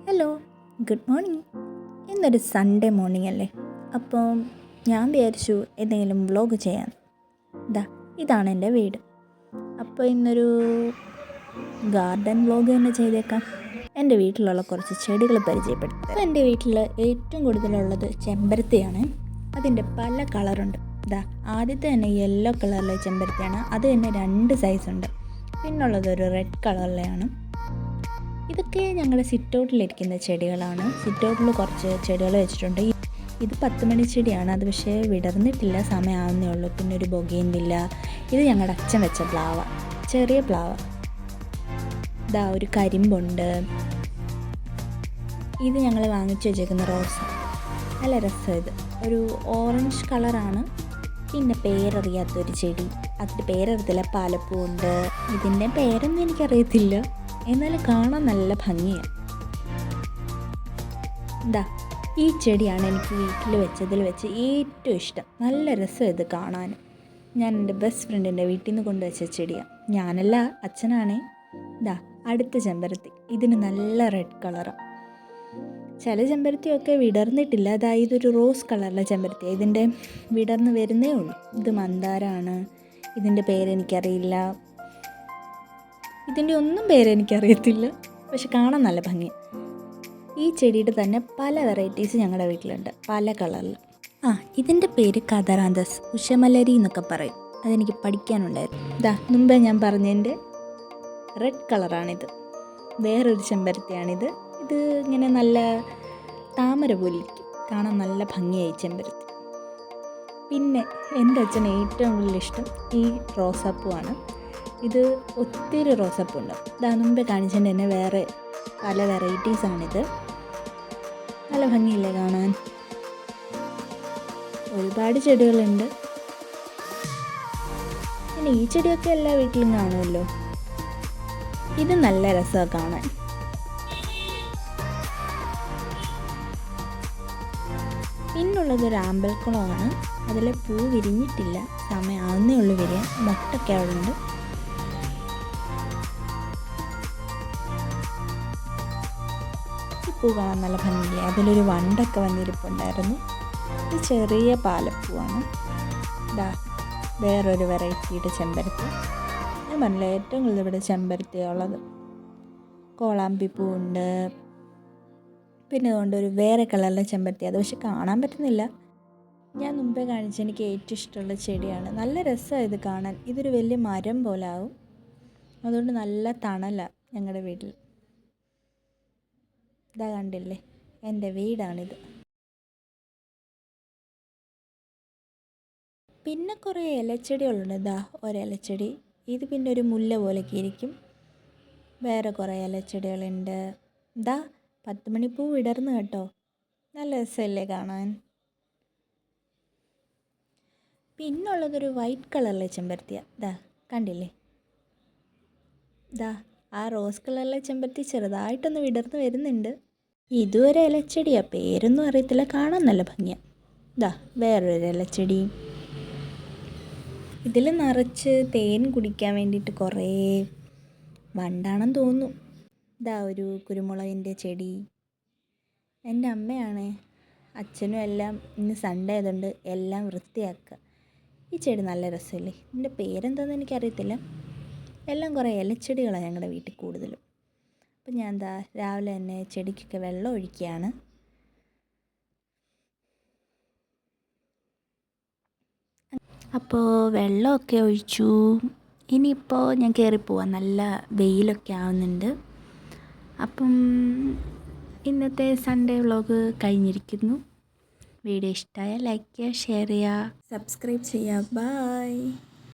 Hello, good morning. ഇന്നൊരു Sunday morning അല്ലേ, അപ്പോൾ ഞാൻ വിചാരിച്ചു എന്തെങ്കിലും വ്ലോഗ് ചെയ്യാൻ. ഇതാണ് എൻ്റെ വീട്. അപ്പോൾ ഇന്നൊരു ഗാർഡൻ വ്ലോഗ് തന്നെ ചെയ്തേക്കാം. എൻ്റെ വീട്ടിലുള്ള കുറച്ച് ചെടികൾ പരിചയപ്പെടുത്തുക. അപ്പോൾ എൻ്റെ വീട്ടിൽ ഏറ്റവും കൂടുതലുള്ളത് ചെമ്പരത്തിയാണ്. അതിൻ്റെ പല കളറുണ്ട്. ആദ്യത്തെ തന്നെ യെല്ലോ കളറിലെ ചെമ്പരത്തിയാണ്. അത് തന്നെ 2 സൈസുണ്ട്. പിന്നുള്ളത് ഒരു റെഡ് കളറിലെയാണ്. ഇതൊക്കെ ഞങ്ങളുടെ സിറ്റൗട്ടിലിരിക്കുന്ന ചെടികളാണ്. സിറ്റൗട്ടിൽ കുറച്ച് ചെടികൾ വെച്ചിട്ടുണ്ട്. ഇത് 10 മണി ചെടിയാണ്. അത് പക്ഷേ വിടർന്നിട്ടില്ല, സമയമാവുന്നേ ഉള്ളൂ. പിന്നെ ഒരു ബൊഗെയിൻവില്ല. ഇത് ഞങ്ങളുടെ അച്ഛൻ വെച്ച പ്ലാവ, ചെറിയ പ്ലാവ. ഒരു കരിമ്പുണ്ട്. ഇത് ഞങ്ങൾ വാങ്ങിച്ചു വെച്ചേക്കുന്ന റോസ്, നല്ല രസം. ഇത് ഒരു ഓറഞ്ച് കളറാണ്. പിന്നെ പേരറിയാത്തൊരു ചെടി, അതിൻ്റെ പേരറിയത്തില്ല, പാലപ്പൂവുണ്ട്. ഇതിൻ്റെ പേരൊന്നും എനിക്കറിയത്തില്ല, എന്നാലും കാണാൻ നല്ല ഭംഗിയാണ്. ഈ ചെടിയാണ് എനിക്ക് വീട്ടിൽ വെച്ചതിൽ വെച്ച് ഏറ്റവും ഇഷ്ടം. നല്ല രസം ഇത് കാണാൻ. ഞാൻ എൻ്റെ ബെസ്റ്റ് ഫ്രണ്ടിൻ്റെ വീട്ടിൽ നിന്ന് കൊണ്ടുവച്ച ചെടിയാണ്. ഞാനല്ല, അച്ഛനാണേ. അടുത്ത ചെമ്പരത്തി. ഇതിന് നല്ല റെഡ് കളറാണ്. ചില ചെമ്പരത്തിയൊക്കെ വിടർന്നിട്ടില്ല. ഇതൊരു റോസ് കളറിലെ ചെമ്പരത്തിയാണ്. ഇതിൻ്റെ വിടർന്ന് വരുന്നേ ഉള്ളൂ. ഇത് മന്ദാരമാണ്. ഇതിൻ്റെ പേരെനിക്കറിയില്ല. ഇതിൻ്റെ ഒന്നും പേരെനിക്കറിയത്തില്ല, പക്ഷെ കാണാൻ നല്ല ഭംഗി. ഈ ചെടിയുടെ തന്നെ പല വെറൈറ്റീസ് ഞങ്ങളുടെ വീട്ടിലുണ്ട്, പല കളറിൽ. ഇതിൻ്റെ പേര് കതറാന്തസ്, ഉഷമലരി എന്നൊക്കെ പറയും. അതെനിക്ക് പഠിക്കാനുണ്ടായിരുന്നു. മുമ്പേ ഞാൻ പറഞ്ഞതിൻ്റെ റെഡ് കളറാണിത്. വേറൊരു ചെമ്പരത്തിയാണിത്. ഇത് ഇങ്ങനെ നല്ല താമര പോലെ ഇരിക്കും, കാണാൻ നല്ല ഭംഗിയായി ചെമ്പരത്തി. പിന്നെ എൻ്റെ അച്ഛന് ഏറ്റവും കൂടുതൽ ഇഷ്ടം ഈ റോസാപ്പൂവാണ്. ഇത് ഒത്തിരി റോസാപ്പൂണ്ട്. മുമ്പേ കാണിച്ചതിൻ്റെ തന്നെ വേറെ പല വെറൈറ്റീസാണിത്. നല്ല ഭംഗിയില്ലേ കാണാൻ? ഒരുപാട് ചെടികളുണ്ട്. പിന്നെ ഈ ചെടിയൊക്കെ എല്ലാ വീട്ടിലും കാണുമല്ലോ. ഇത് നല്ല രസമാണ് കാണാൻ. പിന്നുള്ളതൊരു ആമ്പൽക്കുളമാണ്. അതിൽ പൂ വിരിഞ്ഞിട്ടില്ല, സമയമാവുന്നേ ഉള്ളൂ വിരിയാൻ. മൊട്ടൊക്കെ അവിടെ ഉണ്ട്. പൂ കാണാൻ നല്ല ഭംഗിയില്ലേ? അതിലൊരു വണ്ടൊക്കെ വന്നിരിപ്പുണ്ടായിരുന്നു. ഇത് ചെറിയ പാലപ്പൂവാണ്. വേറൊരു വെറൈറ്റിയുടെ ചെമ്പരത്തി. ഞാൻ പറഞ്ഞില്ല, ഏറ്റവും കൂടുതൽ ഇവിടെ ചെമ്പരത്തിയുള്ളത്. കോളാമ്പിപ്പൂവുണ്ട്. പിന്നെ അതുകൊണ്ട് ഒരു വേറെ കളറിലെ ചെമ്പരത്തി, അത് പക്ഷെ കാണാൻ പറ്റുന്നില്ല. ഞാൻ മുമ്പേ കാണിച്ച എനിക്ക് ഏറ്റവും ഇഷ്ടമുള്ള ചെടിയാണ്. നല്ല രസമാണ് ഇത് കാണാൻ. ഇതൊരു വലിയ മരം പോലെ ആവും. അതുകൊണ്ട് നല്ല തണലാണ് ഞങ്ങളുടെ വീട്ടിൽ. കണ്ടില്ലേ, എൻ്റെ വീടാണിത്. പിന്നെ കുറേ ഇലച്ചെടികളുണ്ട്. ഒരിലച്ചെടി. ഇത് പിന്നെ ഒരു മുല്ല പോലെയൊക്കെ ഇരിക്കും. വേറെ കുറേ ഇലച്ചെടികളുണ്ട്. 10 മണിപ്പൂ വിടർന്ന് കേട്ടോ, നല്ല രസമല്ലേ കാണാൻ? പിന്നുള്ളതൊരു വൈറ്റ് കളറിലെ ചെമ്പരത്തിയാണ്. കണ്ടില്ലേ? ആ റോസ് കളറിലെ ചെമ്പരത്തി ചെറുതായിട്ടൊന്ന് വിടർന്ന് വരുന്നുണ്ട്. ഇതുവരെ ഇലച്ചെടിയാണ്, പേരൊന്നും അറിയത്തില്ല, കാണാൻ നല്ല ഭംഗിയാണ്. വേറൊരു ഇലച്ചെടി. ഇതിൽ നിറച്ച് തേൻ കുടിക്കാൻ വേണ്ടിയിട്ട് കുറേ വണ്ടാണെന്ന് തോന്നുന്നു. ഒരു കുരുമുളകിൻ്റെ ചെടി. എൻ്റെ അമ്മയാണ്, അച്ഛനും എല്ലാം ഇന്ന് സൺഡേ ആയതുകൊണ്ട് എല്ലാം വൃത്തിയാക്കുക. ഈ ചെടി നല്ല രസമല്ലേ? ഇതിൻ്റെ പേരെന്താണെന്ന് എനിക്കറിയത്തില്ല. എല്ലാം കുറേ ഇലച്ചെടികളാണ് ഞങ്ങളുടെ വീട്ടിൽ കൂടുതലും. അപ്പം ഞാൻ രാവിലെ തന്നെ ചെടിക്കൊക്കെ വെള്ളം ഒഴിക്കുകയാണ്. അപ്പോൾ വെള്ളമൊക്കെ ഒഴിച്ചു. ഇനിയിപ്പോൾ ഞാൻ കയറിപ്പോവാം. നല്ല വെയിലൊക്കെ ആവുന്നുണ്ട്. അപ്പം ഇന്നത്തെ സൺഡേ വ്ലോഗ് കഴിഞ്ഞിരിക്കുന്നു. വീഡിയോ ഇഷ്ടമായാൽ ലൈക്ക് ചെയ്യുക, ഷെയർ ചെയ്യുക, സബ്സ്ക്രൈബ് ചെയ്യുക. ബൈ.